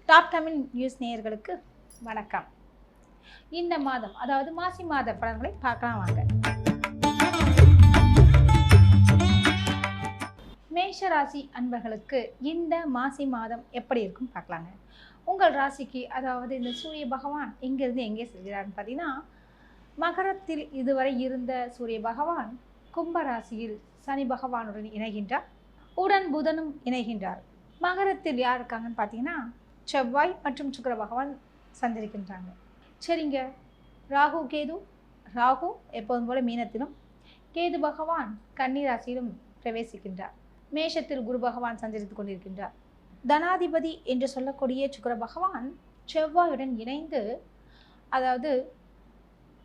Top Tamil news நேயர்களுக்கு வணக்கம். இந்த மாதம் அதாவது மாசி மாத பலன்களை பார்க்கலாம் வாங்க. மேஷ ராசி அன்பர்களுக்கு இந்த மாசி மாதம் எப்படி இருக்கும் பார்க்கலாங்க. உங்கள் ராசிக்கு அதாவது இந்த சூரிய பகவான் எங்கிருந்து எங்கே செல்கிறார்னு பார்த்தீங்கன்னா, மகரத்தில் இதுவரை இருந்த சூரிய பகவான் கும்ப ராசியில் சனி பகவானுடன் இணைகின்றார். உடன் புதனும் இணைகின்றார். மகரத்தில் யார் இருக்காங்கன்னு பார்த்தீங்கன்னா, செவ்வாய் மற்றும் சுக்கிர பகவான் சந்திருக்கின்றாங்க. சரிங்க, ராகு எப்போதும் போல மீனத்திலும், கேது பகவான் கன்னி ராசியிலும் பிரவேசிக்கின்றார். மேஷத்தில் குரு பகவான் சஞ்சரித்து கொண்டிருக்கின்றார். தனாதிபதி என்று சொல்லக்கூடிய சுக்கிர பகவான் செவ்வாயுடன் இணைந்து, அதாவது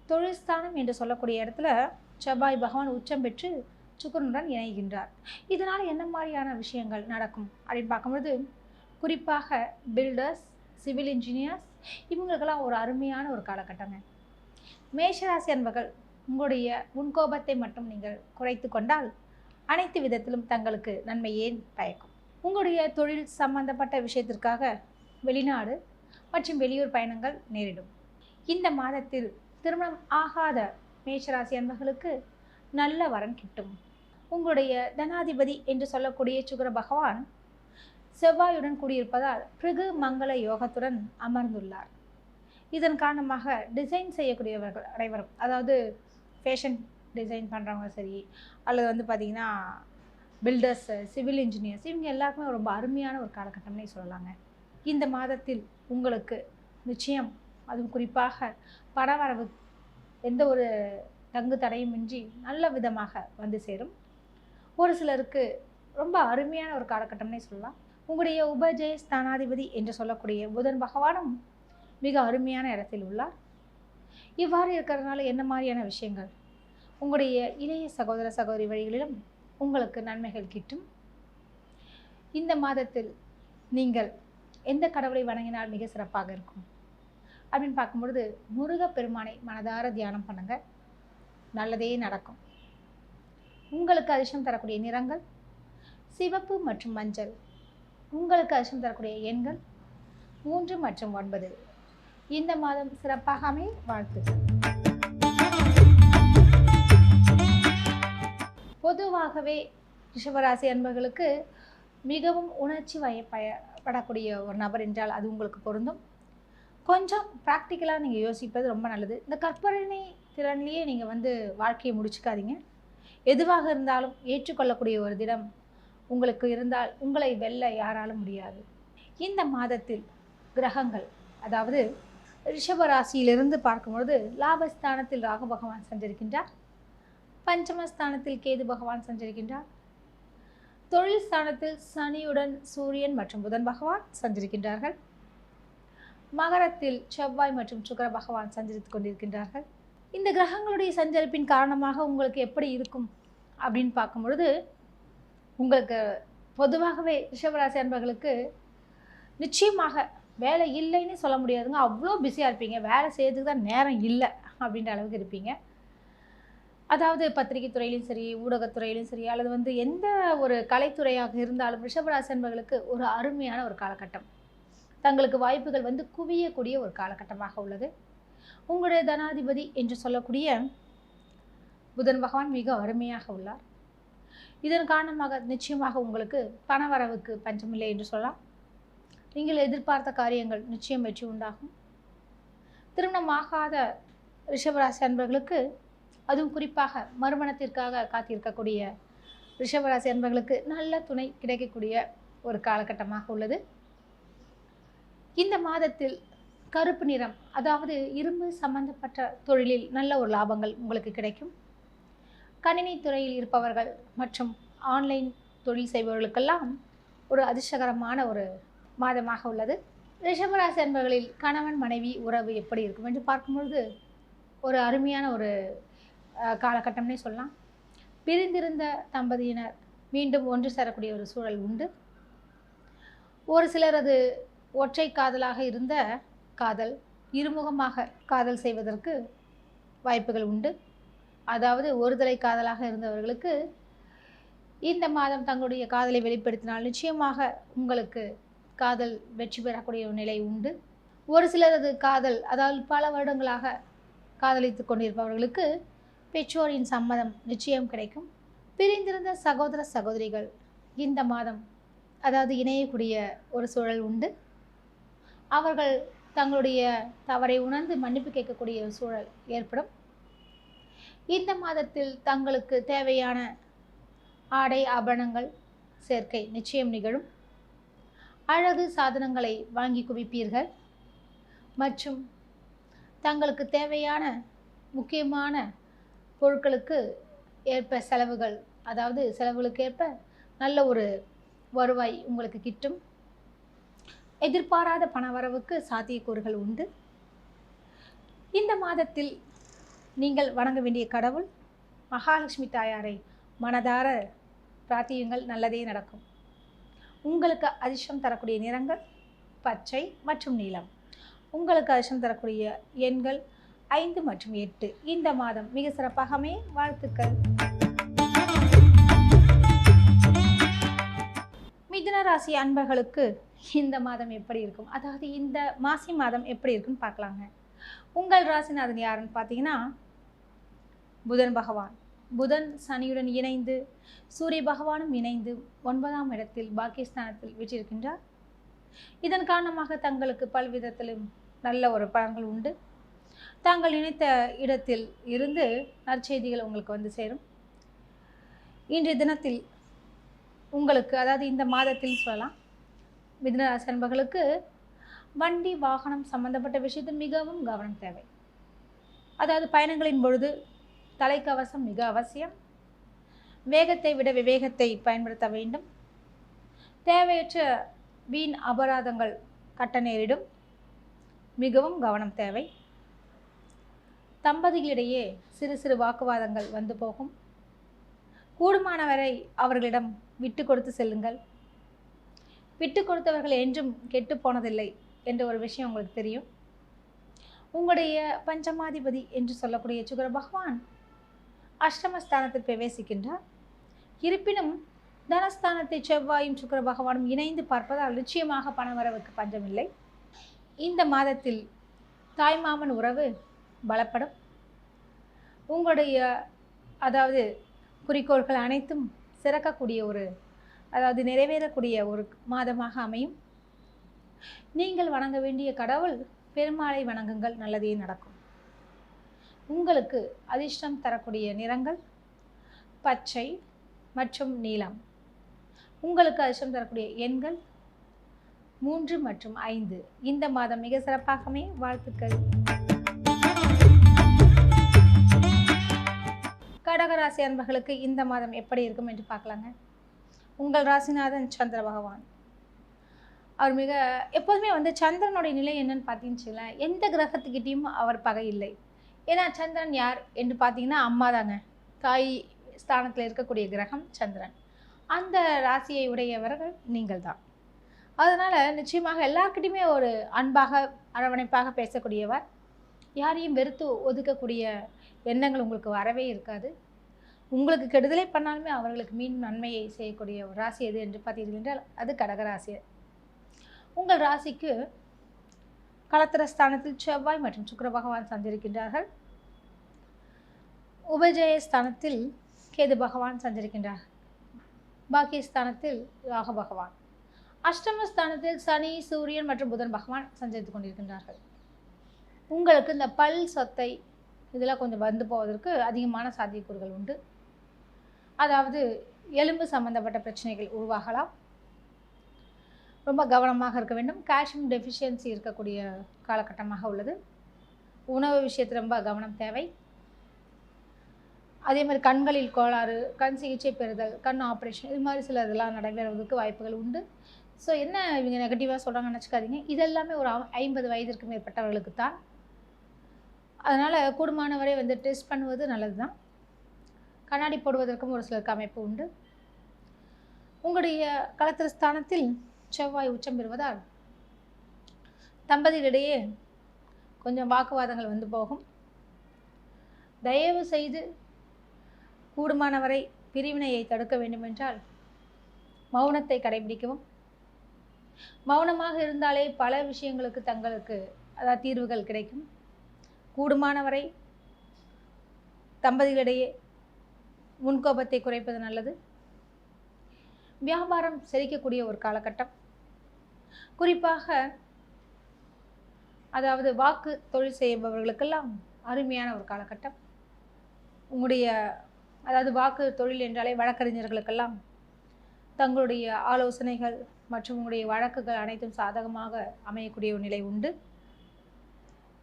தொழில்ஸ்தானம் என்று சொல்லக்கூடிய இடத்துல செவ்வாய் பகவான் உச்சம் பெற்று சுக்கிரனுடன் இணைகின்றார். இதனால் என்ன மாதிரியான விஷயங்கள் நடக்கும் அப்படின்னு பார்க்கும்போது, குறிப்பாக பில்டர்ஸ், சிவில் இன்ஜினியர்ஸ் இவங்களுக்கெல்லாம் ஒரு அருமையான ஒரு காலகட்டங்க. மேஷராசி அன்பர்கள் உங்களுடைய முன்கோபத்தை மட்டும் நீங்கள் குறைத்து கொண்டால் அனைத்து விதத்திலும் தங்களுக்கு நன்மை ஏன் பயக்கும். உங்களுடைய தொழில் சம்பந்தப்பட்ட விஷயத்திற்காக வெளிநாடு மற்றும் வெளியூர் பயணங்கள் நேரிடும். இந்த மாதத்தில் திருமணம் ஆகாத மேஷராசி அன்பர்களுக்கு நல்ல வரன் கிட்டும். உங்களுடைய தனாதிபதி என்று சொல்லக்கூடிய சுக்கிர பகவான் செவ்வாயுடன் கூடியிருப்பதால் பிருகு மங்கள யோகத்துடன் அமர்ந்துள்ளார். இதன் காரணமாக டிசைன் செய்யக்கூடியவர்கள் அனைவரும், அதாவது ஃபேஷன் டிசைன் பண்ணுறவங்க சரி, அல்லது பார்த்திங்கன்னா பில்டர்ஸ், சிவில் இன்ஜினியர்ஸ் இவங்க எல்லாருக்குமே ரொம்ப அருமையான ஒரு காலகட்டம்னே சொல்லலாங்க. இந்த மாதத்தில் உங்களுக்கு நிச்சயம், அதுவும் குறிப்பாக பணவரவு எந்த ஒரு தங்கு தடையுமின்றி நல்ல விதமாக வந்து சேரும். ஒரு சிலருக்கு ரொம்ப அருமையான ஒரு காலகட்டம்னே சொல்லலாம். உங்களுடைய உபஜய ஸ்தானாதிபதி என்று சொல்லக்கூடிய புதன் பகவானும் மிக அருமையான இடத்தில் உள்ளார். இவ்வாறு இருக்கிறதுனால என்ன மாதிரியான விஷயங்கள், உங்களுடைய இளைய சகோதர சகோதரி வழிகளிலும் உங்களுக்கு நன்மைகள் கிட்டும். இந்த மாதத்தில் நீங்கள் எந்த கடவுளை வணங்கினால் மிக சிறப்பாக இருக்கும் அப்படின்னு பார்க்கும்பொழுது, முருகப்பெருமானை மனதார தியானம் பண்ணுங்க, நல்லதே நடக்கும். உங்களுக்கு அதிர்ஷ்டம் தரக்கூடிய நிறங்கள் சிவப்பு மற்றும் மஞ்சள். உங்களுக்கு அதிர்ஷ்டம் தரக்கூடிய எண்கள் 3 மற்றும் 9. இந்த மாதம் சிறப்பாக அமைய வாழ்த்துக்கள். பொதுவாகவே ரிஷபராசி அன்பர்களுக்கு மிகவும் உணர்ச்சி வயப்படக்கூடிய ஒரு நபர் என்றால் அது உங்களுக்கு பொருந்தும். கொஞ்சம் ப்ராக்டிக்கலாக நீங்கள் யோசிப்பது ரொம்ப நல்லது. இந்த கற்பனை திறன்லேயே நீங்கள் வாழ்க்கையை முடிச்சுக்காதீங்க. எதுவாக இருந்தாலும் ஏற்றுக்கொள்ளக்கூடிய ஒரு தினம் உங்களுக்கு இருந்தால் உங்களை வெல்ல யாராலும் முடியாது. இந்த மாதத்தில் கிரகங்கள், அதாவது ரிஷபராசியிலிருந்து பார்க்கும்பொழுது லாபஸ்தானத்தில் ராகு பகவான் சஞ்சரிக்கின்றார். பஞ்சமஸ்தானத்தில் கேது பகவான் சஞ்சரிக்கின்றார். தொழில் ஸ்தானத்தில் சனியுடன் சூரியன் மற்றும் புதன் பகவான் சஞ்சரிக்கின்றார்கள். மகரத்தில் செவ்வாய் மற்றும் சுக்கிர பகவான் சஞ்சரித்துக் கொண்டிருக்கின்றார்கள். இந்த கிரகங்களுடைய சஞ்சரிப்பின் காரணமாக உங்களுக்கு எப்படி இருக்கும் அப்படின்னு பார்க்கும்பொழுது, உங்களுக்கு பொதுவாகவே ரிஷபராசி அன்பர்களுக்கு நிச்சயமாக வேலை இல்லைன்னு சொல்ல முடியாதுங்க. அவ்வளோ பிஸியாக இருப்பீங்க, வேலை செய்யறதுக்கு தான் நேரம் இல்லை அப்படின்ற அளவுக்கு இருப்பீங்க. அதாவது பத்திரிகை துறையிலும் சரி, ஊடகத்துறையிலும் சரி, அல்லது எந்த ஒரு கலைத்துறையாக இருந்தாலும் ரிஷபராசி அன்பர்களுக்கு ஒரு அருமையான ஒரு காலகட்டம். தங்களுக்கு வாய்ப்புகள் குவியக்கூடிய ஒரு காலகட்டமாக உள்ளது. உங்களுடைய தனாதிபதி என்று சொல்லக்கூடிய புதன் பகவான் மிக அருமையாக உள்ளார். இதன் காரணமாக நிச்சயமாக உங்களுக்கு பணவரவுக்கு பஞ்சமில்லை என்று சொல்லலாம். நீங்கள் எதிர்பார்த்த காரியங்கள் நிச்சயம் வெற்றி உண்டாகும். திருமணமாகாத ரிஷபராசி அன்பர்களுக்கு, அதுவும் குறிப்பாக மறுமணத்திற்காக காத்திருக்கக்கூடிய ரிஷபராசி அன்பர்களுக்கு நல்ல துணை கிடைக்கக்கூடிய ஒரு காலகட்டமாக உள்ளது. இந்த மாதத்தில் கருப்பு நிறம், அதாவது இரும்பு சம்பந்தப்பட்ட தொழிலில் நல்ல ஒரு லாபங்கள் உங்களுக்கு கிடைக்கும். கணினி துறையில் இருப்பவர்கள் மற்றும் ஆன்லைன் தொழில் செய்பவர்களுக்கெல்லாம் ஒரு அதிர்ஷ்டகரமான ஒரு மாதமாக உள்ளது. ரிஷபராசி அன்பர்களில் கணவன் மனைவி உறவு எப்படி இருக்கும் என்று பார்க்கும்பொழுது ஒரு அருமையான ஒரு காலகட்டம்னே சொல்லலாம். பிரிந்திருந்த தம்பதியினர் மீண்டும் ஒன்று சேரக்கூடிய ஒரு சூழல் உண்டு. ஒரு சிலரது ஒற்றை காதலாக இருந்த காதல் இருமுகமாக காதல் செய்வதற்கு வாய்ப்புகள் உண்டு. அதாவது ஒருதலை காதலாக இருந்தவர்களுக்கு இந்த மாதம் தங்களுடைய காதலை வெளிப்படுத்தினால் நிச்சயமாக உங்களுக்கு காதல் வெற்றி பெறக்கூடிய ஒரு நிலை உண்டு. ஒரு சிலரது காதல், அதாவது பல வருடங்களாக காதலித்து கொண்டிருப்பவர்களுக்கு பெற்றோரின் சம்மதம் நிச்சயம் கிடைக்கும். பிரிந்திருந்த சகோதர சகோதரிகள் இந்த மாதம் அதாவது இணையக்கூடிய ஒரு சூழல் உண்டு. அவர்கள் தங்களுடைய தவறை உணர்ந்து மன்னிப்பு கேட்கக்கூடிய ஒரு சூழல் ஏற்படும். இந்த மாதத்தில் தங்களுக்கு தேவையான ஆடை ஆபரணங்கள் சேர்க்கை நிச்சயம் நிகழும். அழகு சாதனங்களை வாங்கி குவிப்பீர்கள் மற்றும் தங்களுக்கு தேவையான முக்கியமான பொருட்களுக்கு ஏற்ப செலவுகள், அதாவது செலவுகளுக்கு ஏற்ப நல்ல ஒரு வருவாய் உங்களுக்கு கிட்டும். எதிர்பாராத பணவரவுக்கு சாத்தியக்கூறுகள் உண்டு. இந்த மாதத்தில் நீங்கள் வணங்க வேண்டிய கடவுள் மகாலட்சுமி தாயாரை மனதார பிரார்த்தியுங்கள், நல்லதே நடக்கும். உங்களுக்கு அதிர்ஷ்டம் தரக்கூடிய நிறங்கள் பச்சை மற்றும் நீலம். உங்களுக்கு அதிர்ஷ்டம் தரக்கூடிய எண்கள் 5 மற்றும் 8. இந்த மாதம் மிக சிறப்பாக அமைய வாழ்த்துக்கள். மிதுன ராசி அன்பர்களுக்கு இந்த மாதம் எப்படி இருக்கும், அதாவது இந்த மாசி மாதம் எப்படி இருக்குன்னு பார்க்கலாங்க. உங்கள் ராசிநாதன் யாருன்னு பார்த்தீங்கன்னா புதன் பகவான். புதன் சனியுடன் இணைந்து சூரிய பகவானும் இணைந்து 9ஆம் இடத்தில் பாக்கியஸ்தானத்தில் வீற்றிருக்கின்றார். இதன் காரணமாக தங்களுக்கு பல்விதத்திலும் நல்ல ஒரு பலன்கள் உண்டு. தாங்கள் நினைத்த இடத்தில் இருந்து நற்செய்திகள் உங்களுக்கு வந்து சேரும். இன்றைய தினத்தில் உங்களுக்கு, அதாவது இந்த மாதத்தில் சொல்லலாம், மிதுன ராசி அன்பர்களுக்கு வண்டி வாகனம் சம்பந்தப்பட்ட விஷயத்தில் மிகவும் கவனம் தேவை. அதாவது பயணங்களின் பொழுது தலைக்கவசம் மிக அவசியம். வேகத்தை விட விவேகத்தை பயன்படுத்த வேண்டும். தேவையற்ற வீண் அபராதங்கள் கட்ட நேரிடும், மிகவும் கவனம் தேவை. தம்பதிகளிடையே சிறு சிறு வாக்குவாதங்கள் வந்து போகும். கூடுமானவரை அவர்களிடம் விட்டு கொடுத்து செல்லுங்கள். விட்டு கொடுத்தவர்கள் என்றும் கெட்டு போனதில்லை என்ற ஒரு விஷயம் உங்களுக்கு தெரியும். உங்களுடைய பஞ்சமாதிபதி என்று சொல்லக்கூடிய சுக்கிர பகவான் அஷ்டமஸ்தானத்தில் பிரவேசிக்கின்றார். இருப்பினும் தனஸ்தானத்தை செவ்வாயும் சுக்கிர பகவானும் இணைந்து பார்ப்பதால் நிச்சயமாக பணவரவுக்கு பஞ்சமில்லை. இந்த மாதத்தில் தாய்மாமன் உறவு பலப்படும். உங்களுடைய அதாவது குறிக்கோள்கள் அனைத்தும் சிறக்கக்கூடிய அதாவது நிறைவேறக்கூடிய ஒரு மாதமாக அமையும். நீங்கள் வணங்க வேண்டிய கடவுள் பெருமாளை வணங்குங்கள், நல்லதே நடக்கும். உங்களுக்கு அதிர்ஷ்டம் தரக்கூடிய நிறங்கள் பச்சை மற்றும் நீலம். உங்களுக்கு அதிர்ஷ்டம் தரக்கூடிய எண்கள் 3 மற்றும் 5. இந்த மாதம் மிக சிறப்பாகவே வாழ்த்துக்கள். கடகராசி அன்பர்களுக்கு இந்த மாதம் எப்படி இருக்கும் என்று பார்க்கலாங்க. உங்கள் ராசிநாதன் சந்திர பகவான். அவர் எப்போதுமே சந்திரனுடைய நிலை என்னன்னு பார்த்தீங்கன்னு எந்த கிரகத்துக்கிட்டையும் அவர் பகை இல்லை. ஏன்னா சந்திரன் யார் என்று பார்த்தீங்கன்னா அம்மா தாங்க. தாய் ஸ்தானத்தில் இருக்கக்கூடிய கிரகம் சந்திரன். அந்த ராசியை உடையவர்கள் நீங்கள் தான். அதனால் நிச்சயமாக எல்லாருக்கிட்டையுமே ஒரு அன்பாக அரவணைப்பாக பேசக்கூடியவர். யாரையும் வெறுத்து ஒதுக்கக்கூடிய எண்ணங்கள் உங்களுக்கு வரவே இருக்காது. உங்களுக்கு கெடுதலை பண்ணாலுமே அவர்களுக்கு மீண்டும் நன்மையை செய்யக்கூடிய ஒரு ராசி எது என்று பார்த்தீர்கள் என்றால் அது கடகராசி. உங்கள் ராசிக்கு களத்திரஸ்தானத்தில் செவ்வாய் மற்றும் சுக்கிர பகவான் சஞ்சரிக்கின்றார்கள். உபஜயஸ்தானத்தில் கேது பகவான் சஞ்சரிக்கின்றார். பாக்கியஸ்தானத்தில் ராகு பகவான். அஷ்டமஸ்தானத்தில் சனி, சூரியன் மற்றும் புதன் பகவான் சஞ்சரித்துக் கொண்டிருக்கின்றார்கள். உங்களுக்கு இந்த பல் சொத்தை இதெல்லாம் கொஞ்சம் வந்து போவதற்கு அதிகமான சாத்தியக்கூறுகள் உண்டு. அதாவது எலும்பு சம்பந்தப்பட்ட பிரச்சனைகள் உருவாகலாம். ரொம்ப கவனமாக இருக்க வேண்டும். கால்சியம் டெஃபிஷியன்சி இருக்கக்கூடிய காலகட்டமாக உள்ளது. உணவு விஷயத்தில் ரொம்ப கவனம் தேவை. அதே மாதிரி கண்களில் கோளாறு, கண் சிகிச்சை பெறுதல், கண் ஆப்ரேஷன், இது மாதிரி சில இதெல்லாம் நடைபெறுவதற்கு வாய்ப்புகள் உண்டு. ஸோ என்ன இவங்க நெகட்டிவாக சொல்கிறாங்கன்னு நினச்சிக்காதீங்க. இதெல்லாமே ஒரு 50 வயதிற்கு மேற்பட்டவர்களுக்கு தான். அதனால் கூடுமானவரை டெஸ்ட் பண்ணுவது நல்லது தான். கண்ணாடி போடுவதற்கும் ஒரு சிலருக்கு அமைப்பு உண்டு. உங்களுடைய களத்திரஸ்தானத்தில் செவ்வாய் உச்சம் பெறுவதால் தம்பதிகளிடையே கொஞ்சம் வாக்குவாதங்கள் வந்து போகும். தயவு செய்து கூடுமானவரை பிரிவினையை தடுக்க வேண்டுமென்றால் மௌனத்தை கடைபிடிக்கவும். மௌனமாக இருந்தாலே பல விஷயங்களுக்கு தங்களுக்கு அதாவது தீர்வுகள் கிடைக்கும். கூடுமானவரை தம்பதிகளிடையே முன்கோபத்தை குறைப்பது நல்லது. வியாபாரம் செழிக்கக்கூடிய ஒரு காலகட்டம். குறிப்பாக அதாவது வாக்கு தொழில் செய்பவர்களுக்கெல்லாம் அருமையான ஒரு காலகட்டம். உங்களுடைய அதாவது வாக்கு தொழில் என்றாலே வழக்கறிஞர்களுக்கெல்லாம் தங்களுடைய ஆலோசனைகள் மற்றும் உங்களுடைய வழக்குகள் அனைத்தும் சாதகமாக அமையக்கூடிய ஒரு நிலை உண்டு.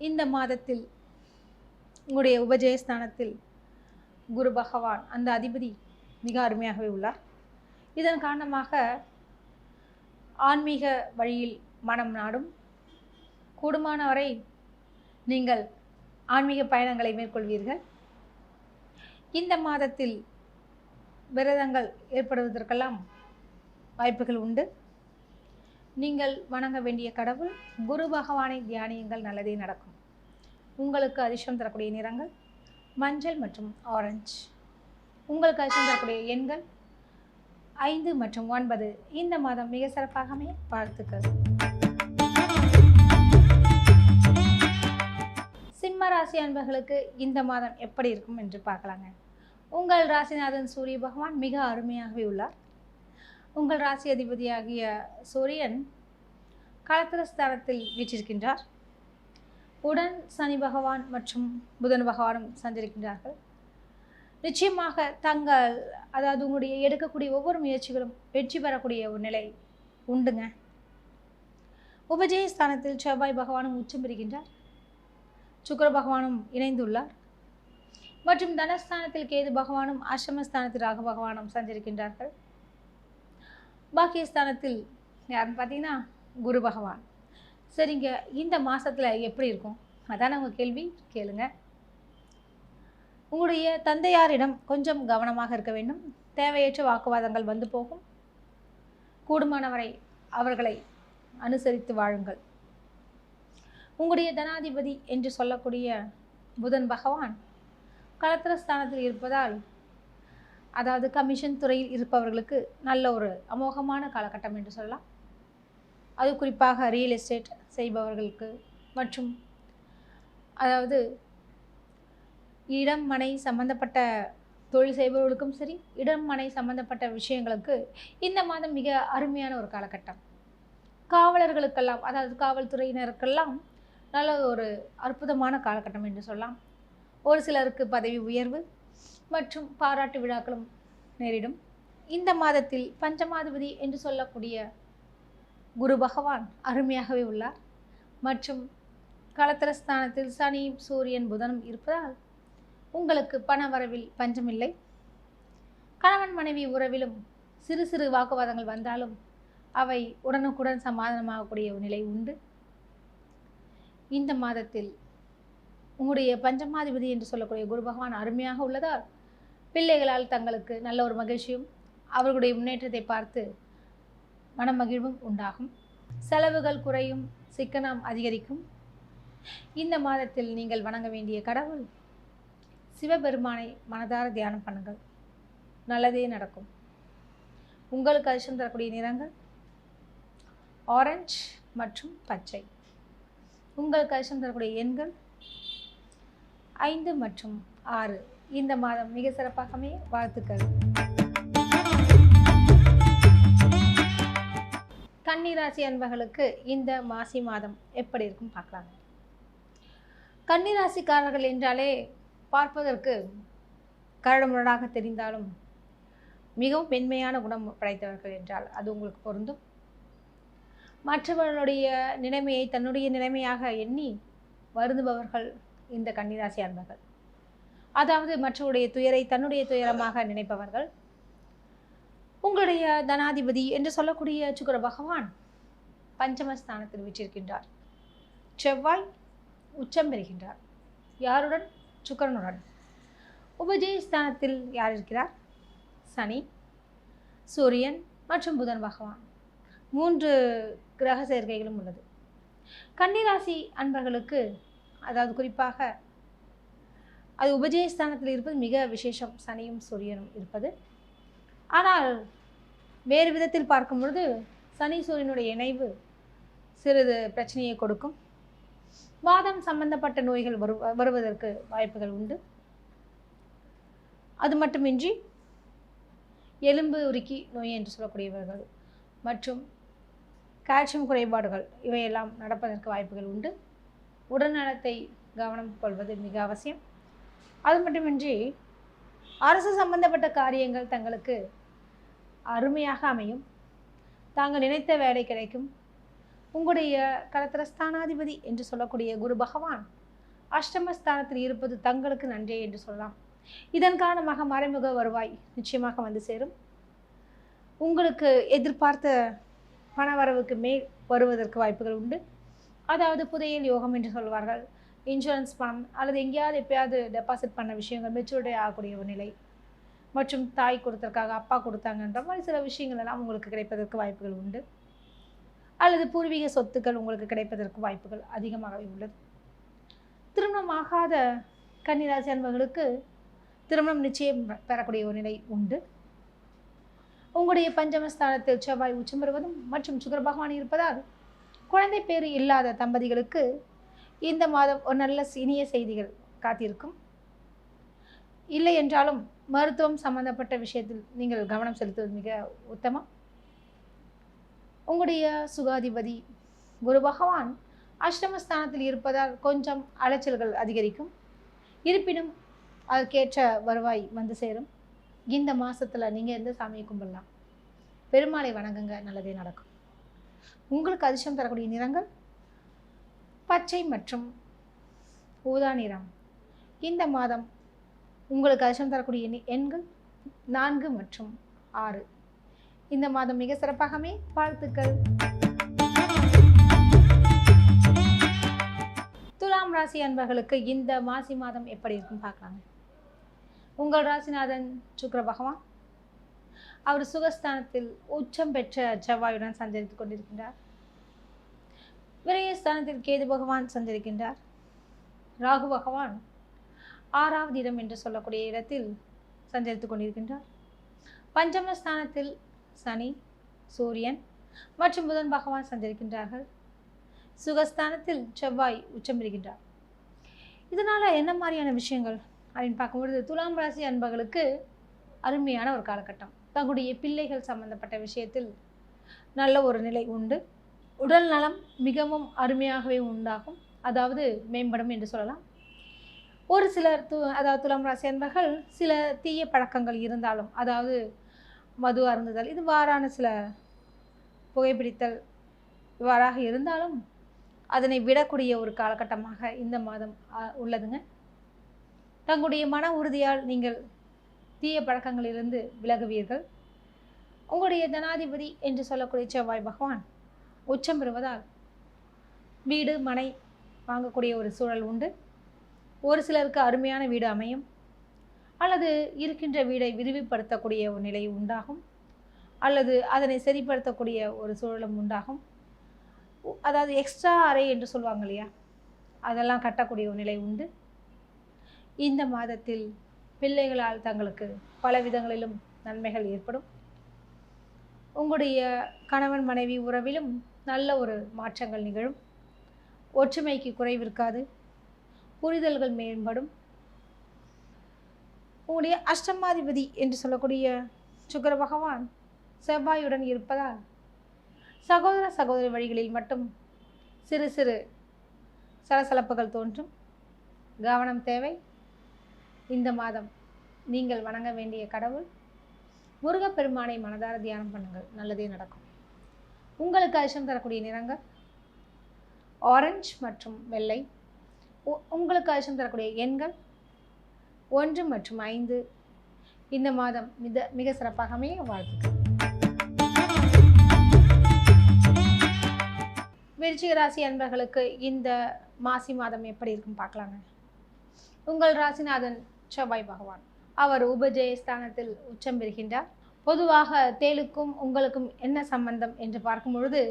இந்த மாதத்தில் உங்களுடைய உபஜயஸ்தானத்தில் குரு பகவான் அந்த அதிபதி மிக அருமையாகவே உள்ளார். இதன் காரணமாக ஆன்மீக வழியில் மனம் நாடும். கூடுமானவரை நீங்கள் ஆன்மீக பயணங்களை மேற்கொள்வீர்கள். இந்த மாதத்தில் விரதங்கள் ஏற்படுவதற்கெல்லாம் வாய்ப்புகள் உண்டு. நீங்கள் வணங்க வேண்டிய கடவுள் குரு பகவானை தியானியுங்கள், நல்லதே நடக்கும். உங்களுக்கு அதிர்ஷ்டம் தரக்கூடிய நிறங்கள் மஞ்சள் மற்றும் ஆரஞ்சு. உங்களுக்கு அதிர்ஷ்டம் தரக்கூடிய எண்கள் 5 மற்றும் 9. இந்த மாதம் மிக சிறப்பாக அமைய வாழ்த்துக்கள். சிம்ம ராசி அன்பர்களுக்கு இந்த மாதம் எப்படி இருக்கும் என்று பார்க்கலாங்க. உங்கள் ராசிநாதன் சூரிய பகவான் மிக அருமையாகவே உள்ளார். உங்கள் ராசி அதிபதியாகிய சூரியன் களத்திரஸ்தானத்தில் வீற்றிருக்கின்றார். உடன் சனி பகவான் மற்றும் புதன் பகவானும் சஞ்சரிக்கின்றார்கள். நிச்சயமாக தங்கள் அதாவது உங்களுடைய எடுக்கக்கூடிய ஒவ்வொரு முயற்சிகளும் வெற்றி பெறக்கூடிய ஒரு நிலை உண்டுங்க. உபஜயஸ்தானத்தில் செவ்வாய் பகவானும் உச்சம் பெறுகின்றார். சுக்கிர பகவானும் இணைந்துள்ளார். மற்றும் தனஸ்தானத்தில் கேது பகவானும் அஷ்டமஸ்தானத்தில் ராகு பகவானும் சஞ்சரிக்கின்றார்கள். பாக்கியஸ்தானத்தில் யாருன்னு பார்த்தீங்கன்னா குரு பகவான். சரிங்க, இந்த மாதத்தில் எப்படி இருக்கும் அதான் உங்கள் கேள்வி. கேளுங்க. உங்களுடைய தந்தையாரிடம் கொஞ்சம் கவனமாக இருக்க வேண்டும். தேவையற்ற வாக்குவாதங்கள் வந்து போகும். கூடுமானவரை அவர்களை அனுசரித்து வாழுங்கள். உங்களுடைய தனாதிபதி என்று சொல்லக்கூடிய புதன் பகவான் களத்திரஸ்தானத்தில் இருப்பதால் அதாவது கமிஷன் துறையில் இருப்பவர்களுக்கு நல்ல ஒரு அமோகமான காலகட்டம் என்று சொல்லலாம். அது குறிப்பாக ரியல் எஸ்டேட் செய்பவர்களுக்கு மற்றும் அதாவது இடம் மனை சம்பந்தப்பட்ட தொழில் செய்பவர்களுக்கும் சரி, இடம் மனை சம்பந்தப்பட்ட விஷயங்களுக்கு இந்த மாதம் மிக அருமையான ஒரு காலகட்டம். காவலர்களுக்கெல்லாம் அதாவது காவல்துறையினருக்கெல்லாம் நல்ல ஒரு அற்புதமான காலகட்டம் என்று சொல்லலாம். ஒரு சிலருக்கு பதவி உயர்வு மற்றும் பாராட்டு விழாக்களும் நேரிடும். இந்த மாதத்தில் பஞ்சமாதிபதி என்று சொல்லக்கூடிய குரு பகவான் அருமையாகவே உள்ளார். மற்றும் களத்திரஸ்தானத்தில் சனி சூரியன் புதனும் இருப்பதால் உங்களுக்கு பண வரவில் பஞ்சமில்லை. கணவன் மனைவி உறவிலும் சிறு சிறு வாக்குவாதங்கள் வந்தாலும் அவை உடனுக்குடன் சமாதானமாகக்கூடிய ஒரு நிலை உண்டு. இந்த மாதத்தில் உங்களுடைய பஞ்சமாதிபதி என்று சொல்லக்கூடிய குரு பகவான் அருமையாக உள்ளதால் பிள்ளைகளால் தங்களுக்கு நல்ல ஒரு மகிழ்ச்சியும் அவர்களுடைய முன்னேற்றத்தை பார்த்து மனமகிழ்வும் உண்டாகும். செலவுகள் குறையும், சிக்கனம் அதிகரிக்கும். இந்த மாதத்தில் நீங்கள் வணங்க வேண்டிய கடவுள் சிவபெருமானை மனதார தியானம் பண்ணுங்கள், நல்லதே நடக்கும். உங்களுக்கு அதிர்ஷ்டம் தரக்கூடிய நிறங்கள் ஆரஞ்சு மற்றும் பச்சை. உங்களுக்கு அதிர்ஷ்டம் தரக்கூடிய எண்கள் 5 மற்றும் 6. இந்த மாதம் மிக சிறப்பாக அமைய வாழ்த்துக்கள். கன்னிராசி அன்பர்களுக்கு இந்த மாசி மாதம் எப்படி இருக்கும் பார்க்கலாம். கன்னிராசிக்காரர்கள் என்றாலே பார்ப்பதற்கு கரடுமுரடாக தெரிந்தாலும் மிகவும் மென்மையான குணம் படைத்தவர்கள் என்றால் அது உங்களுக்கு பொருந்தும். மற்றவர்களுடைய நிலைமையை தன்னுடைய நிலைமையாக எண்ணி வருந்துபவர்கள் இந்த கன்னிராசி அன்பர்கள். அதாவது மற்றவருடைய துயரை தன்னுடைய துயரமாக நினைப்பவர்கள். உங்களுடைய தனாதிபதி என்று சொல்லக்கூடிய சுக்கிர பகவான் பஞ்சமஸ்தானத்தில் வீற்றிருக்கின்றார். செவ்வாய் உச்சம் பெறுகின்றார். யாருடன்? சுக்கிரனுடன். உபஜயஸ்தானத்தில் யார் இருக்கிறார்? சனி, சூரியன் மற்றும் புதன் பகவான். 3 கிரக சேர்க்கைகளும் உள்ளது. கன்னிராசி அன்பர்களுக்கு அதாவது குறிப்பாக அது உபஜயஸ்தானத்தில் இருப்பது மிக விசேஷம், சனியும் சூரியனும் இருப்பது. ஆனால் வேறு விதத்தில் பார்க்கும் பொழுது சனி சூரியனுடைய இணைவு சிறிது பிரச்சனையை கொடுக்கும். வாதம் சம்பந்தப்பட்ட நோய்கள் வருவதற்கு வாய்ப்புகள் உண்டு. அது மட்டுமின்றி எலும்பு உருக்கி நோய் என்று சொல்லக்கூடியவர்கள் மற்றும் கால்சியம் குறைபாடுகள் இவையெல்லாம் நடப்பதற்கு வாய்ப்புகள் உண்டு. உடல்நலத்தை கவனம் கொள்வது மிக அவசியம். அது மட்டுமின்றி அரசு சம்பந்தப்பட்ட காரியங்கள் தங்களுக்கு அருமையாக அமையும். தாங்கள் நினைத்த வேலை கிடைக்கும். உங்களுடைய கலத்திரஸ்தானாதிபதி என்று சொல்லக்கூடிய குரு பகவான் அஷ்டமஸ்தானத்தில் இருப்பது தங்களுக்கு நன்றே என்று சொல்லலாம். இதன் காரணமாக மறைமுக வருவாய் நிச்சயமாக வந்து சேரும். உங்களுக்கு எதிர்பார்த்த பணவரவுக்கு மேல் வருவதற்கு வாய்ப்புகள் உண்டு. அதாவது புதையல் யோகம் என்று சொல்வார்கள். இன்சூரன்ஸ் பணம் அல்லது எங்கேயாவது எப்பயாவது டெபாசிட் பண்ண விஷயங்கள் மெச்சூரிட்டி ஆகக்கூடிய ஒரு நிலை மற்றும் தாய் கொடுத்ததற்காக அப்பா கொடுத்தாங்கன்ற மாதிரி சில விஷயங்கள் எல்லாம் உங்களுக்கு கிடைப்பதற்கு வாய்ப்புகள் உண்டு. அல்லது பூர்வீக சொத்துக்கள் உங்களுக்கு கிடைப்பதற்கு வாய்ப்புகள் அதிகமாகவே உள்ளது. திருமணமாகாத கன்னிராசி அன்பர்களுக்கு திருமணம் நிச்சயம் பெறக்கூடிய ஒரு நிலை உண்டு. உங்களுடைய பஞ்சமஸ்தானத்தில் செவ்வாய் உச்சம் பெறுவதும் மற்றும் சுக்கிர பகவான் இருப்பதால் குழந்தை பேறு இல்லாத தம்பதிகளுக்கு இந்த மாதம் ஒரு நல்ல இனிய செய்திகள் காத்திருக்கும். இல்லை என்றாலும் மருத்துவம் சம்பந்தப்பட்ட விஷயத்தில் நீங்கள் கவனம் செலுத்துவது மிக உத்தமம். உங்களுடைய சுகாதிபதி குரு பகவான் அஷ்டமஸ்தானத்தில் இருப்பதால் கொஞ்சம் அலைச்சல்கள் அதிகரிக்கும். இருப்பினும் அதற்கேற்ற வருவாய் வந்து சேரும். இந்த மாதத்தில் நீங்கள் எந்த சாமியை கும்பிடலாம்? பெருமாளை வணங்குங்க, நல்லதே நடக்கும். உங்களுக்கு அதிர்ஷ்டம் தரக்கூடிய நிறங்கள் பச்சை மற்றும் ஊதா நிறம். இந்த மாதம் உங்களுக்கு அதிர்ஷ்டம் தரக்கூடிய எண்கள் 4 மற்றும் 6. இந்த மாதம் மிக சிறப்பாகவே வாழ்த்துக்கள். துலாம் ராசி அன்பர்களுக்கு இந்த மாசி மாதம் எப்படி இருக்கும் பார்க்கலாங்க. உங்கள் ராசிநாதன் சுக்கிர பகவான் அவர் சுகஸ்தானத்தில் உச்சம் பெற்ற செவ்வாயுடன் சஞ்சரித்துக் கொண்டிருக்கின்றார். விரயஸ்தானத்தில் கேது பகவான் சஞ்சரிக்கின்றார். ராகு பகவான் 6வது இடம் என்று சொல்லக்கூடிய இடத்தில் சஞ்சரித்துக் கொண்டிருக்கின்றார். பஞ்சமஸ்தானத்தில் சனி, சூரியன் மற்றும் புதன் பகவான் சஞ்சரிக்கின்றார்கள். சுகஸ்தானத்தில் செவ்வாய் உச்சம் பெறுகின்றார். இதனால என்ன மாதிரியான விஷயங்கள் அப்படின்னு பார்க்கும்பொழுது துலாம் ராசி அன்பர்களுக்கு அருமையான ஒரு காலகட்டம். தங்களுடைய பிள்ளைகள் சம்பந்தப்பட்ட விஷயத்தில் நல்ல ஒரு நிலை உண்டு. உடல் நலம் மிகவும் அருமையாகவே உண்டாகும், அதாவது மேம்படும் என்று சொல்லலாம். ஒரு சிலர் அதாவது துலாம் ராசி அன்பர்கள் சில தீய பழக்கங்கள் இருந்தாலும், அதாவது மது அருந்துதல், இது வாரான சில புகைப்பிடித்தல் இவ்வாறாக இருந்தாலும் அதனை விடக்கூடிய ஒரு காலகட்டமாக இந்த மாதம் உள்ளதுங்க. தங்களுடைய மன உறுதியால் நீங்கள் தீய பழக்கங்களிலிருந்து விலகுவீர்கள். உங்களுடைய தனாதிபதி என்று சொல்லக்கூடிய செவ்வாய் பகவான் உச்சம் பெறுவதால் வீடு மனை வாங்கக்கூடிய ஒரு சூழல் உண்டு. ஒரு சிலருக்கு அருமையான வீடு அமையும், அல்லது இருக்கின்ற வீடை விரிவுபடுத்தக்கூடிய ஒரு நிலை உண்டாகும், அல்லது அதனை சரிப்படுத்தக்கூடிய ஒரு சூழலும் உண்டாகும். அதாவது எக்ஸ்ட்ரா அறை என்று சொல்லுவாங்க இல்லையா, அதெல்லாம் கட்டக்கூடிய ஒரு நிலை உண்டு. இந்த மாதத்தில் பிள்ளைகளால் தங்களுக்கு பல விதங்களிலும் நன்மைகள் ஏற்படும். உங்களுடைய கணவன் மனைவி உறவிலும் நல்ல ஒரு மாற்றங்கள் நிகழும். ஒற்றுமைக்கு குறைவிருக்காது, புரிதல்கள் மேம்படும். உங்களுடைய அஷ்டமாதிபதி என்று சொல்லக்கூடிய சுக்கிர பகவான் செவ்வாயுடன் இருப்பதால் சகோதர சகோதரி வழிகளில் மட்டும் சிறு சிறு சலசலப்புகள் தோன்றும். கவனம் தேவை. இந்த மாதம் நீங்கள் வணங்க வேண்டிய கடவுள் முருகப்பெருமானை மனதார தியானம் பண்ணுங்கள், நல்லதே நடக்கும். உங்களுக்கு அதிர்ஷ்டம் தரக்கூடிய நிறங்கள் ஆரஞ்சு மற்றும் வெள்ளை. உங்களுக்கு அதிர்ஷ்டம் தரக்கூடிய எண்கள் 1 மற்றும் 5. இந்த மாதம் மிக சிறப்பாகவே வாழ்த்துக்கள். விருச்சிக ராசி அன்பர்களுக்கு இந்த மாசி மாதம் எப்படி இருக்கும் பார்க்கலாங்க. உங்கள் ராசிநாதன் செவ்வாய் பகவான் அவர் உபஜயஸ்தானத்தில் உச்சம் பெறுகின்றார். பொதுவாக தேலுக்கும் உங்களுக்கும் என்ன சம்பந்தம் என்று பார்க்கும் பொழுது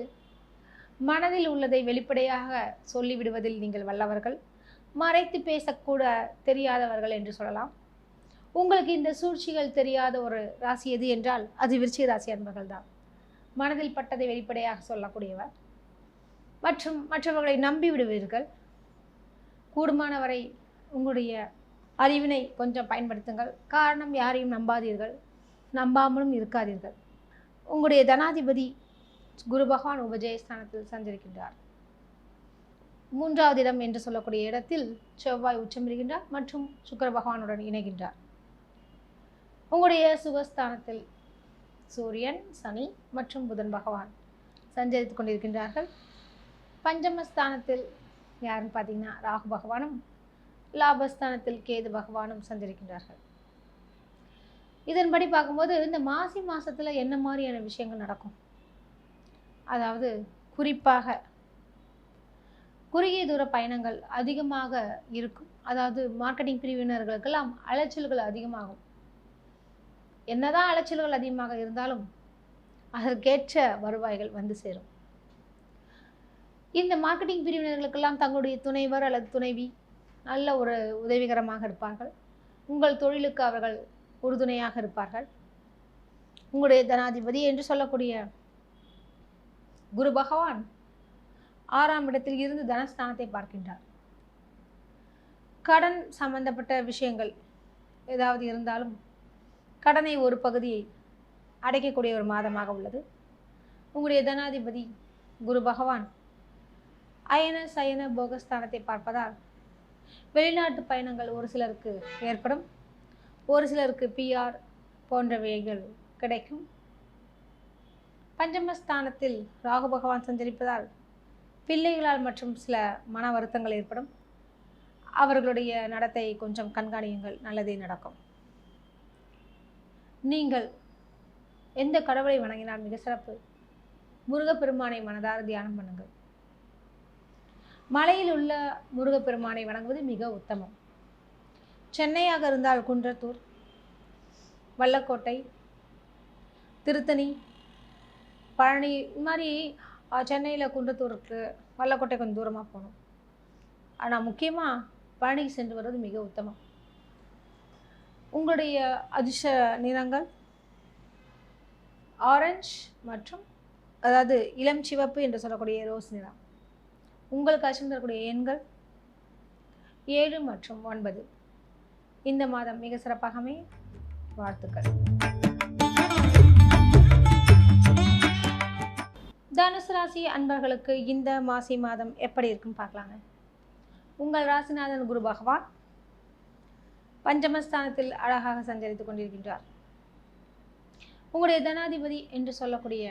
மனதில் உள்ளதை வெளிப்படையாக சொல்லிவிடுவதில் நீங்கள் வல்லவர்கள், மறைத்து பேசக்கூட தெரியாதவர்கள் என்று சொல்லலாம். உங்களுக்கு இந்த சூழ்ச்சிகள் தெரியாத ஒரு ராசி எது என்றால் அது விருச்சிக ராசி அன்பர்கள் தான். மனதில் பட்டதை வெளிப்படையாக சொல்லக்கூடியவர் மற்றும் மற்றவர்களை நம்பி விடுவீர்கள். கூடுமானவரை உங்களுடைய அறிவினை கொஞ்சம் பயன்படுத்துங்கள். காரணம், யாரையும் நம்பாதீர்கள், நம்பாமலும் இருக்காதீர்கள். உங்களுடைய தனாதிபதி குரு பகவான் உபஜயஸ்தானத்தில் சஞ்சரிக்கின்றார். 3வது இடம் என்று சொல்லக்கூடிய இடத்தில் செவ்வாய் உச்சமிருக்கின்றார் மற்றும் சுக்கிர பகவானுடன் இணைகின்றார். உங்களுடைய சுகஸ்தானத்தில் சூரியன், சனி மற்றும் புதன் பகவான் சஞ்சரித்து கொண்டிருக்கின்றார்கள். பஞ்சமஸ்தானத்தில் யாருன்னு பார்த்தீங்கன்னா ராகு பகவானும், லாபஸ்தானத்தில் கேது பகவானும் சஞ்சரிக்கின்றார்கள். இதன்படி பார்க்கும்போது இந்த மாசி மாதத்தில் என்ன மாதிரியான விஷயங்கள் நடக்கும், அதாவது குறிப்பாக குறுகிய தூர பயணங்கள் அதிகமாக இருக்கும். அதாவது மார்க்கெட்டிங் பிரிவினர்களுக்கெல்லாம் அலைச்சல்கள் அதிகமாகும். என்னதான் அலைச்சல்கள் அதிகமாக இருந்தாலும் அதற்கேற்ற வருவாய்கள் வந்து சேரும். இந்த மார்க்கெட்டிங் பிரிவினர்களுக்கெல்லாம் தங்களுடைய துணைவர் அல்லது துணைவி நல்ல ஒரு உதவிகரமாக இருப்பார்கள். உங்கள் தொழிலுக்கு அவர்கள் உறுதுணையாக இருப்பார்கள். உங்களுடைய தனாதிபதி என்று சொல்லக்கூடிய குரு பகவான் 6ஆம் இடத்தில் இருந்து தனஸ்தானத்தை பார்க்கின்றார். கடன் சம்பந்தப்பட்ட விஷயங்கள் ஏதாவது இருந்தாலும் கடனை ஒரு பகுதியை அடைக்கக்கூடிய ஒரு மாதமாக உள்ளது. உங்களுடைய தனாதிபதி குரு பகவான் அயன சயன போகஸ்தானத்தை பார்ப்பதால் வெளிநாட்டு பயணங்கள் ஒரு சிலருக்கு ஏற்படும். ஒரு சிலருக்கு PR போன்றவைகள் கிடைக்கும். பஞ்சமஸ்தானத்தில் ராகு பகவான் சஞ்சரிப்பதால் பிள்ளைகளால் மற்றும் சில மன வருத்தங்கள் ஏற்படும். அவர்களுடைய நடத்தை கொஞ்சம் கண்காணியுங்கள், நல்லதே நடக்கும். நீங்கள் எந்த கடவுளை வணங்கினால் மிக சிறப்பு, முருகப்பெருமானை மனதார தியானம் பண்ணுங்கள். மலையில் உள்ள முருகப்பெருமானை வணங்குவது மிக உத்தமம். சென்னையாக இருந்தால் குன்றத்தூர், வல்லக்கோட்டை, திருத்தணி, பழனி, இது மாதிரி சென்னையில் குன்றத்தூருக்கு, வல்லக்கோட்டை கொஞ்சம் தூரமாக போகணும். ஆனால் முக்கியமாக பழனிக்கு சென்று வருவது மிக உத்தமம். உங்களுடைய அதிர்ஷ்ட நிறங்கள் ஆரஞ்சு மற்றும் அதாவது இளம் சிவப்பு என்று சொல்லக்கூடிய ரோஸ் நிறம். உங்களுக்கு அதிர்ஷ்டம் தரக்கூடிய எண்கள் 7 மற்றும் 9. இந்த மாதம் மிக சிறப்பாக அமைய வாழ்த்துக்கள். தனுசு ராசி அன்பர்களுக்கு இந்த மாசி மாதம் எப்படி இருக்குன்னு பார்க்கலாங்க. உங்கள் ராசிநாதன் குரு பகவான் பஞ்சமஸ்தானத்தில் அழகாக சஞ்சரித்துக் கொண்டிருக்கின்றார். உங்களுடைய தனாதிபதி என்று சொல்லக்கூடிய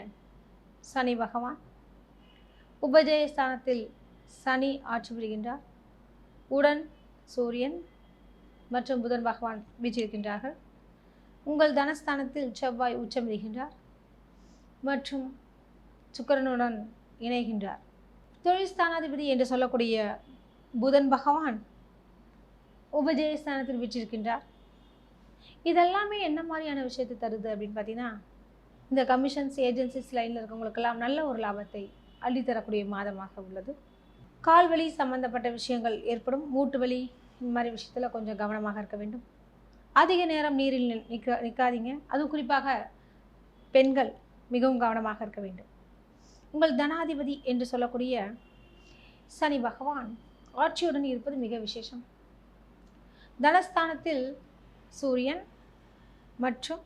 சனி பகவான் உபஜயஸ்தானத்தில் சனி ஆட்சி புரிகின்றார். உடன் சூரியன் மற்றும் புதன் பகவான் வீற்றிருக்கின்றார்கள். உங்கள் தனஸ்தானத்தில் செவ்வாய் உச்சமிருக்கின்றார் மற்றும் சுக்கிரனுடன் இணைகின்றார். தொழில் ஸ்தானாதிபதி என்று சொல்லக்கூடிய புதன் பகவான் உபஜயஸ்தானத்தில் வீற்றிருக்கின்றார். இதெல்லாமே என்ன மாதிரியான விஷயத்தை தருது அப்படின்னு பார்த்தீங்கன்னா, இந்த கமிஷன்ஸ் ஏஜென்சிஸ் லைனில் இருக்கவங்களுக்கெல்லாம் நல்ல ஒரு லாபத்தை அள்ளித்தரக்கூடிய மாதமாக உள்ளது. கால்வலி சம்பந்தப்பட்ட விஷயங்கள் ஏற்படும். மூட்டு வலி இந்த மாதிரி விஷயத்தில் கொஞ்சம் கவனமாக இருக்க வேண்டும். அதிக நேரம் நீரில் நிற்காதீங்க. அதுவும் குறிப்பாக பெண்கள் மிகவும் கவனமாக இருக்க வேண்டும். உங்கள் தனாதிபதி என்று சொல்லக்கூடிய சனி பகவான் ஆட்சியுடன் இருப்பது மிக விசேஷம். தனஸ்தானத்தில் சூரியன் மற்றும்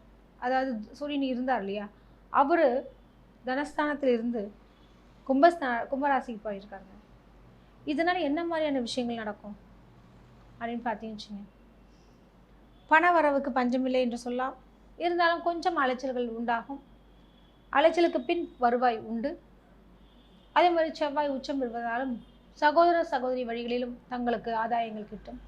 அதாவது சூரியன் இருந்தார் இல்லையா, அவர் தனஸ்தானத்தில் இருந்து கும்பராசிக்கு போயிருக்காங்க. இதனால் என்ன மாதிரியான விஷயங்கள் நடக்கும் அப்படின்னு பார்த்தீங்கன்னு, பண வரவுக்கு பஞ்சமில்லை என்று சொல்லலாம். இருந்தாலும் கொஞ்சம் அலைச்சல்கள் உண்டாகும். அலைச்சலுக்கு பின் வருவாய் உண்டு. அதே மாதிரி செவ்வாய் உச்சம் பெறுவதாலும் சகோதர சகோதரி வழிகளிலும் தங்களுக்கு ஆதாயங்கள் கிட்டும்.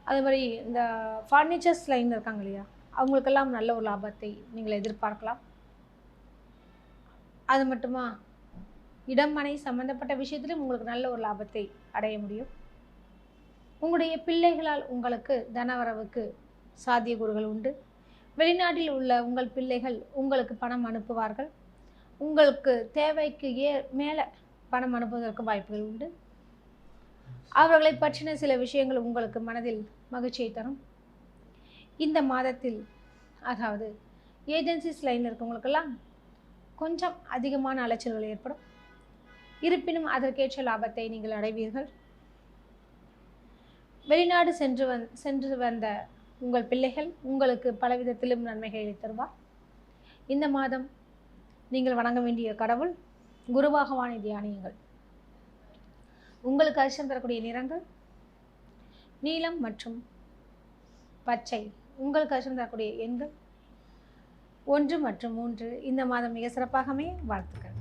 அதே மாதிரி இந்த ஃபர்னிச்சர்ஸ் லைன் இருக்காங்க இல்லையா, அவங்களுக்கெல்லாம் நல்ல ஒரு லாபத்தை நீங்கள் எதிர்பார்க்கலாம். அது மட்டுமா, இடம் மனை சம்பந்தப்பட்ட விஷயத்திலும் உங்களுக்கு நல்ல ஒரு லாபத்தை அடைய முடியும். உங்களுடைய பிள்ளைகளால் உங்களுக்கு தனவரவுக்கு சாத்தியக்கூறுகள் உண்டு. வெளிநாட்டில் உள்ள உங்கள் பிள்ளைகள் உங்களுக்கு பணம் அனுப்புவார்கள். உங்களுக்கு தேவைக்கு மேலே பணம் அனுப்புவதற்கு வாய்ப்புகள் உண்டு. அவர்களை பற்றின சில விஷயங்கள் உங்களுக்கு மனதில் மகிழ்ச்சியை தரும். இந்த மாதத்தில் அதாவது ஏஜென்சிஸ் லைனில் இருக்கவங்களுக்கெல்லாம் கொஞ்சம் அதிகமான அலைச்சல்கள் ஏற்படும். இருப்பினும் அதற்கேற்ற லாபத்தை நீங்கள் அடைவீர்கள். வெளிநாடு சென்று வந்த உங்கள் பிள்ளைகள் உங்களுக்கு பலவிதத்திலும் நன்மைகளை தருவார். இந்த மாதம் நீங்கள் வணங்க வேண்டிய கடவுள் குரு பகவானை தியானியுங்கள். உங்களுக்கு அதிர்ஷ்டம் தரக்கூடிய நிறங்கள் நீலம் மற்றும் பச்சை. உங்களுக்கு அதிர்ஷ்டம் தரக்கூடிய எண்கள் 1 மற்றும் 3. இந்த மாதம் மிக சிறப்பாக அமைய வாழ்த்துக்கள்.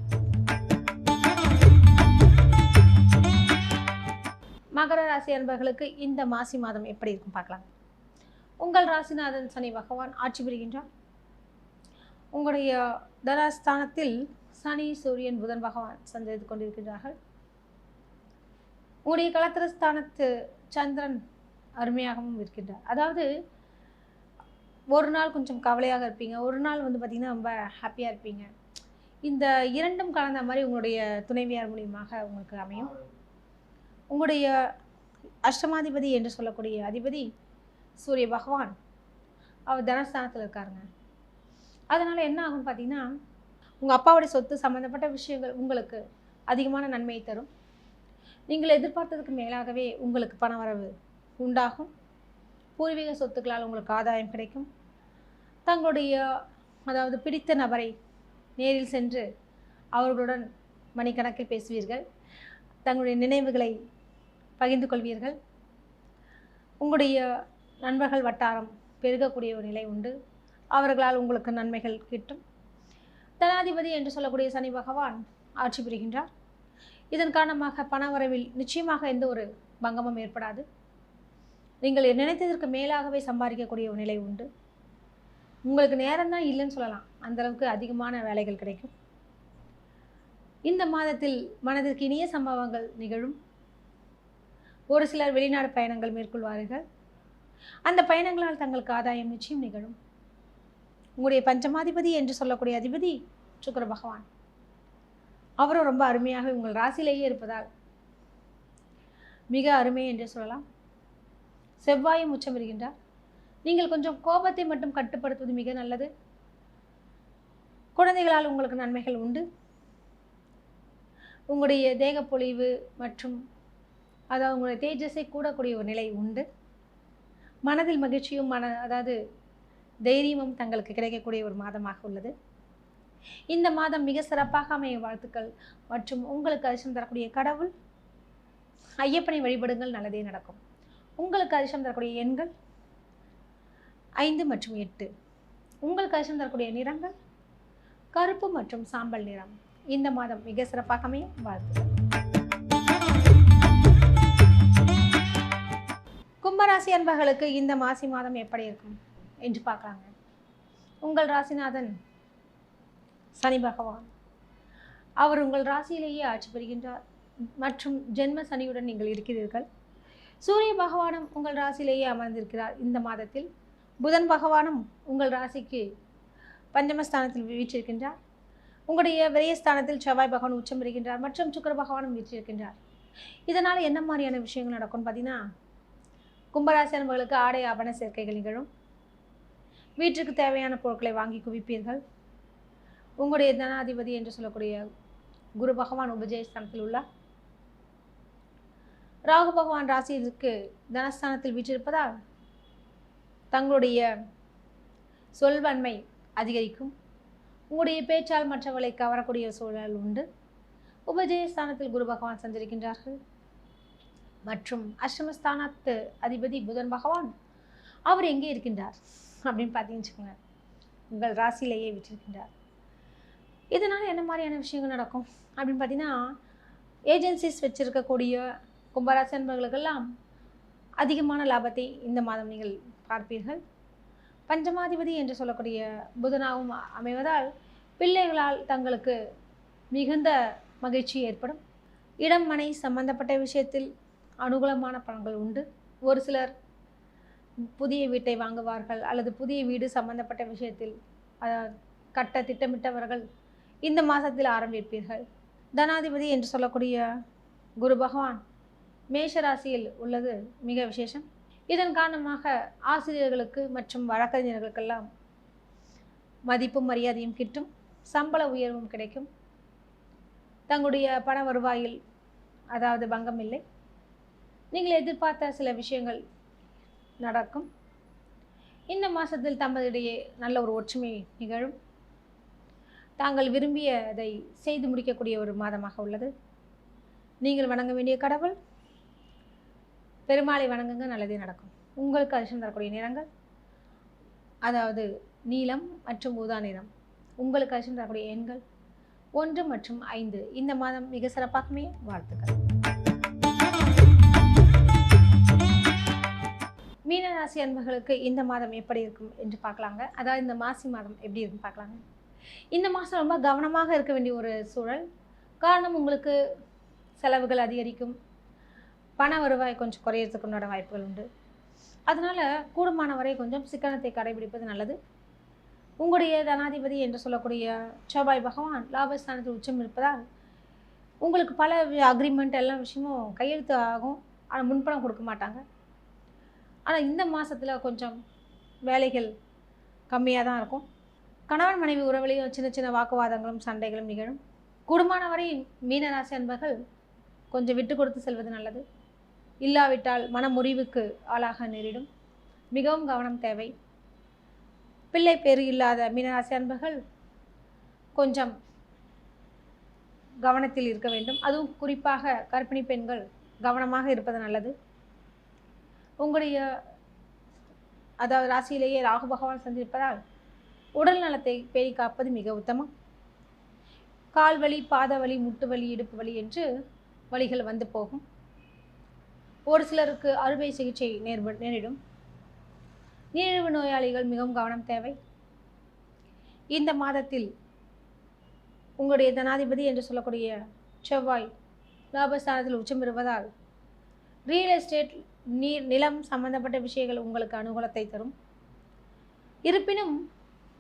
மகர ராசி அன்பர்களுக்கு இந்த மாசி மாதம் எப்படி இருக்கும் பார்க்கலாம். உங்கள் ராசிநாதன் சனி பகவான் ஆட்சி புரிகின்றார். உங்களுடைய தனஸ்தானத்தில் சனி, சூரியன், புதன் பகவான் சஞ்சரித்துக் கொண்டிருக்கின்றார்கள். உங்களுடைய களத்திரஸ்தானத்து சந்திரன் அருமையாகவும் இருக்கின்றார். அதாவது ஒரு நாள் கொஞ்சம் கவலையாக இருப்பீங்க, ஒரு நாள் பார்த்திங்கன்னா ரொம்ப ஹாப்பியாக இருப்பீங்க. இந்த இரண்டும் கலந்த மாதிரி உங்களுடைய துணைவியார் மூலியமாக உங்களுக்கு அமையும். உங்களுடைய அஷ்டமாதிபதி என்று சொல்லக்கூடிய அதிபதி சூரிய பகவான் அவர் தனஸ்தானத்தில் இருக்காருங்க. அதனால் என்ன ஆகும்னு பார்த்தீங்கன்னா, உங்கள் அப்பாவுடைய சொத்து சம்மந்தப்பட்ட விஷயங்கள் உங்களுக்கு அதிகமான நன்மையை தரும். நீங்கள் எதிர்பார்த்ததுக்கு மேலாகவே உங்களுக்கு பணவரவு உண்டாகும். பூர்வீக சொத்துக்களால் உங்களுக்கு ஆதாயம் கிடைக்கும். தங்களுடைய அதாவது பிடித்த நபரை நேரில் சென்று அவர்களுடன் மணிக்கணக்கில் பேசுவீர்கள். தங்களுடைய நினைவுகளை பகிர்ந்து கொள்வீர்கள். உங்களுடைய நண்பர்கள் வட்டாரம் பெருகக்கூடிய ஒரு நிலை உண்டு. அவர்களால் உங்களுக்கு நன்மைகள் கிட்டும். தனாதிபதி என்று சொல்லக்கூடிய சனி பகவான் ஆட்சி புரிகின்றார். இதன் காரணமாக பணவரவில் நிச்சயமாக எந்த ஒரு பங்கமும் ஏற்படாது. நீங்கள் நினைத்ததற்கு மேலாகவே சம்பாதிக்கக்கூடிய ஒரு நிலை உண்டு. உங்களுக்கு நேரம்தான் இல்லைன்னு சொல்லலாம், அந்தளவுக்கு அதிகமான வேலைகள் கிடைக்கும். இந்த மாதத்தில் மனதிற்கு இனிய சம்பவங்கள் நிகழும். ஒரு சிலர் வெளிநாடு பயணங்கள் மேற்கொள்வார்கள். அந்த பயணங்களால் தங்களுக்கு ஆதாயம் நிச்சயம் நிகழும். உங்களுடைய பஞ்சமாதிபதி என்று சொல்லக்கூடிய அதிபதி சுக்கிர பகவான், அவரும் ரொம்ப அருமையாக உங்கள் ராசியிலேயே இருப்பதால் மிக அருமை என்று சொல்லலாம். செவ்வாயும் உச்சம் வருகின்றார். நீங்கள் கொஞ்சம் கோபத்தை மட்டும் கட்டுப்படுத்துவது மிக நல்லது. குழந்தைகளால் உங்களுக்கு நன்மைகள் உண்டு. உங்களுடைய தேகப்பொழிவு மற்றும் அதாவது உங்களுடைய தேஜஸை கூடக்கூடிய ஒரு நிலை உண்டு. மனதில் மகிழ்ச்சியும் அதாவது தைரியமும் தங்களுக்கு கிடைக்கக்கூடிய ஒரு மாதமாக உள்ளது. இந்த மாதம் மிக சிறப்பாக அமைய வாழ்த்துக்கள். மற்றும் உங்களுக்கு அதிர்ஷ்டம் தரக்கூடிய கடவுள் ஐயப்பனை வழிபடுங்கள், நல்லதே நடக்கும். உங்களுக்கு அதிர்ஷ்டம் தரக்கூடிய எண்கள் 5 மற்றும் 8. உங்களுக்கு அதிர்ஷ்டம் தரக்கூடிய நிறங்கள் கருப்பு மற்றும் சாம்பல் நிறம். இந்த மாதம் மிக சிறப்பாக அமைய வாழ்த்துக்கள். கும்பராசி அன்பர்களுக்கு இந்த மாசி மாதம் எப்படி இருக்கும் என்று பார்க்கலாங்க. உங்கள் ராசிநாதன் சனி பகவான், அவர் உங்கள் ராசியிலேயே ஆட்சி பெறுகின்றார். மற்றும் ஜென்ம சனியுடன் நீங்கள் இருக்கிறீர்கள். சூரிய பகவானும் உங்கள் ராசியிலேயே அமர்ந்திருக்கிறார். இந்த மாதத்தில் புதன் பகவானும் உங்கள் ராசிக்கு பஞ்சமஸ்தானத்தில் வீற்றிருக்கின்றார். உங்களுடைய விரயஸ்தானத்தில் செவ்வாய் பகவான் உச்சம் பெறுகின்றார். மற்றும் சுக்கிர பகவானும் வீற்றிருக்கின்றார். இதனால் என்ன மாதிரியான விஷயங்கள் நடக்கும்னு பார்த்தீங்கன்னா, கும்பராசி அன்பர்களுக்கு ஆடை ஆபரண சேர்க்கைகள் நிகழும். வீட்டுக்கு தேவையான பொருட்களை வாங்கி குவிப்பீர்கள். உங்களுடைய தனாதிபதி என்று சொல்லக்கூடிய குரு பகவான் உபஜயஸ்தானத்தில் உள்ளார். ராகு பகவான் ராசிக்கு தனஸ்தானத்தில் வீற்றிருப்பதால் தங்களுடைய சொல்வன்மை அதிகரிக்கும். உங்களுடைய பேச்சால் மற்றவர்களை கவரக்கூடிய சூழல் உண்டு. உபஜயஸ்தானத்தில் குரு பகவான் சஞ்சரிக்கின்றார்கள். மற்றும் அஷ்டமஸ்தானத்து அதிபதி புதன் பகவான் அவர் எங்கே இருக்கின்றார் அப்படின்னு பார்த்தீங்கன்னு வச்சுக்கோங்க, உங்கள் ராசியிலேயே விட்டிருக்கின்றார். இதனால் என்ன மாதிரியான விஷயங்கள் நடக்கும் அப்படின்னு பார்த்தீங்கன்னா, ஏஜென்சிஸ் வச்சிருக்கக்கூடிய கும்பராசி அன்பர்களுக்கெல்லாம் அதிகமான லாபத்தை இந்த மாதம் நீங்கள் பார்ப்பீர்கள். பஞ்சமாதிபதி என்று சொல்லக்கூடிய புதனாகவும் அமைவதால் பிள்ளைகளால் தங்களுக்கு மிகுந்த மகிழ்ச்சி ஏற்படும். இடம் மனை சம்பந்தப்பட்ட விஷயத்தில் அனுகூலமான பலன்கள் உண்டு. ஒரு சிலர் புதிய வீட்டை வாங்குவார்கள் அல்லது புதிய வீடு சம்பந்தப்பட்ட விஷயத்தில் கட்ட திட்டமிட்டவர்கள் இந்த மாதத்தில் ஆரம்பிப்பீர்கள். தனாதிபதி என்று சொல்லக்கூடிய குரு பகவான் மேஷ ராசியில் உள்ளது மிக விசேஷம். இதன் காரணமாக ஆசிரியர்களுக்கு மற்றும் வழக்கறிஞர்களுக்கெல்லாம் மதிப்பும் மரியாதையும் கிட்டும். சம்பள உயர்வும் கிடைக்கும். தங்களுடைய பண வருவாயில் அதாவது பங்கம் இல்லை. நீங்கள் எதிர்பார்த்த சில விஷயங்கள் நடக்கும். இந்த மாதத்தில் தம்பதியிடையே நல்ல ஒரு ஒற்றுமை நிகழும். தாங்கள் விரும்பியதை செய்து முடிக்கக்கூடிய ஒரு மாதமாக உள்ளது. நீங்கள் வணங்க வேண்டிய கடவுள் பெருமாளை வணங்குங்க, நல்லதே நடக்கும். உங்களுக்கு அதிர்ஷ்டம் தரக்கூடிய நிறங்கள் அதாவது நீலம் மற்றும் ஊதா நிறம். உங்களுக்கு அதிர்ஷ்டம் தரக்கூடிய எண்கள் 1 மற்றும் 5. இந்த மாதம் மிக சிறப்பாகவே வாழ்த்துக்கள். மீனராசி அன்பர்களுக்கு இந்த மாதம் எப்படி இருக்கும் என்று பார்க்கலாங்க. அதாவது இந்த மாசி மாதம் எப்படி இருக்குன்னு பார்க்கலாங்க. இந்த மாதம் ரொம்ப கவனமாக இருக்க வேண்டிய ஒரு சூழல். காரணம், உங்களுக்கு செலவுகள் அதிகரிக்கும். பண வருவாய் கொஞ்சம் குறையறதுக்கு உண்டான வாய்ப்புகள் உண்டு. அதனால் கூடுமான வரை கொஞ்சம் சிக்கனத்தை கடைபிடிப்பது நல்லது. உங்களுடைய தனாதிபதி என்று சொல்லக்கூடிய செவ்வாய் பகவான் லாபஸ்தானத்தில் உச்சம் இருப்பதால் உங்களுக்கு பல அக்ரிமெண்ட் எல்லா விஷயமும் கையெழுத்து ஆகும். ஆனால் முன்பணம் கொடுக்க மாட்டாங்க. ஆனால் இந்த மாதத்தில் கொஞ்சம் வேலைகள் கம்மியாக தான் இருக்கும். கணவன் மனைவி உறவுலையும் சின்ன சின்ன வாக்குவாதங்களும் சண்டைகளும் நிகழும். கூடுமான வரை மீனராசி அன்பர்கள் கொஞ்சம் விட்டு கொடுத்து செல்வது நல்லது. இல்லாவிட்டால் மனமுறிவுக்கு ஆளாக நேரிடும். மிகவும் கவனம் தேவை. பிள்ளை பேறு இல்லாத மீனராசி அன்பர்கள் கொஞ்சம் கவனத்தில் இருக்க வேண்டும். அதுவும் குறிப்பாக கர்ப்பிணி பெண்கள் கவனமாக இருப்பது நல்லது. உங்களுடைய அதாவது ராசியிலேயே ராகு பகவான் சந்திப்பதால் உடல் நலத்தை பேணி காப்பது மிக உத்தமம். கால் வலி, பாத வலி, முட்டு வலி, இடுப்பு வலி என்று வலிகள் வந்து போகும். ஒரு சிலருக்கு அறுவை சிகிச்சை நேரிடும். நீரிழிவு நோயாளிகள் மிகவும் கவனம் தேவை. இந்த மாதத்தில் உங்களுடைய தனாதிபதி என்று சொல்லக்கூடிய செவ்வாய் லாபஸ்தானத்தில் உச்சம் பெறுவதால் ரியல் எஸ்டேட், நிலம் சம்பந்தப்பட்ட விஷயங்கள் உங்களுக்கு அனுகூலத்தை தரும். இருப்பினும்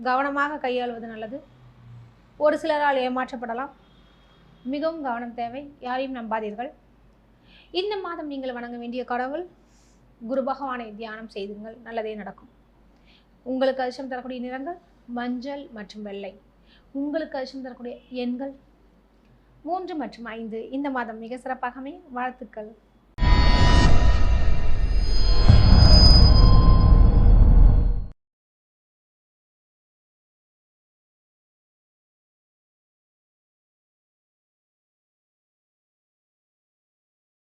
கவனமாக கையாளுவது நல்லது. ஒரு சிலரால் ஏமாற்றப்படலாம். மிகவும் கவனம் தேவை. யாரையும் நம்பாதீர்கள். இந்த மாதம் நீங்கள் வணங்க வேண்டிய கடவுள் குரு பகவானை தியானம் செய்துங்கள், நல்லதே நடக்கும். உங்களுக்கு அதிர்ஷ்டம் தரக்கூடிய நிறங்கள் மஞ்சள் மற்றும் வெள்ளை. உங்களுக்கு அதிர்ஷ்டம் தரக்கூடிய எண்கள் 3 மற்றும் 5. இந்த மாதம் மிக சிறப்பாகவே வாழ்த்துக்கள்.